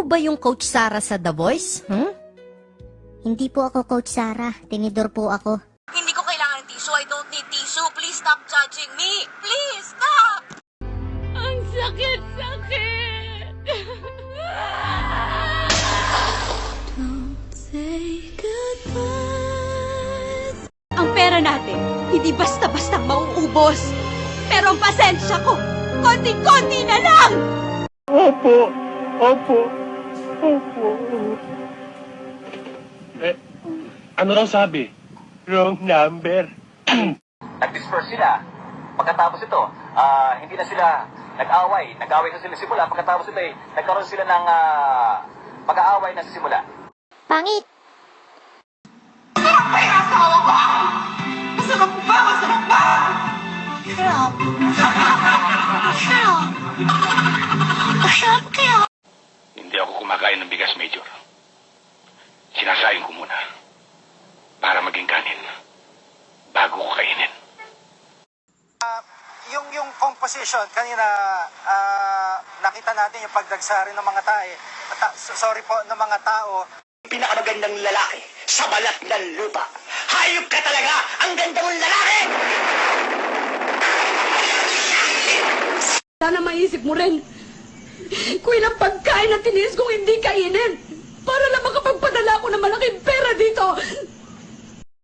ba yung Coach Sarah sa The Voice? Hindi po ako Coach Sarah. Tinidor po ako. Hindi ko kailangan ng tissue. I don't need tissue. Please stop judging me. Please stop! Ang sakit-sakit! Ang pera natin, hindi basta-bastang mauubos. Pero ang pasensya ko, konti-konti na lang! Opo. Ano raw sabi? Wrong number. Nag-disperse sila. Pagkatapos ito, hindi na sila nag-away. Nag-away na sila simula. Pagkatapos ito, nagkaroon sila ng pag-aaway na sa simula. Pangit! Hindi ako kumakain ng bigas, Major. Sinasaing ko muna. Para maging kanin. Bago ko kainin. Yung composition, kanina nakita natin yung pagdagsari ng mga sorry po, ng mga tao. Pinakamagandang lalaki sa balat ng lupa. Hayop ka talaga! Ang ganda mong lalaki! Sana maisip mo rin kung ilang pagkain na tiniis kong hindi kainin para lang makapagpadala ko ng malaking pera dito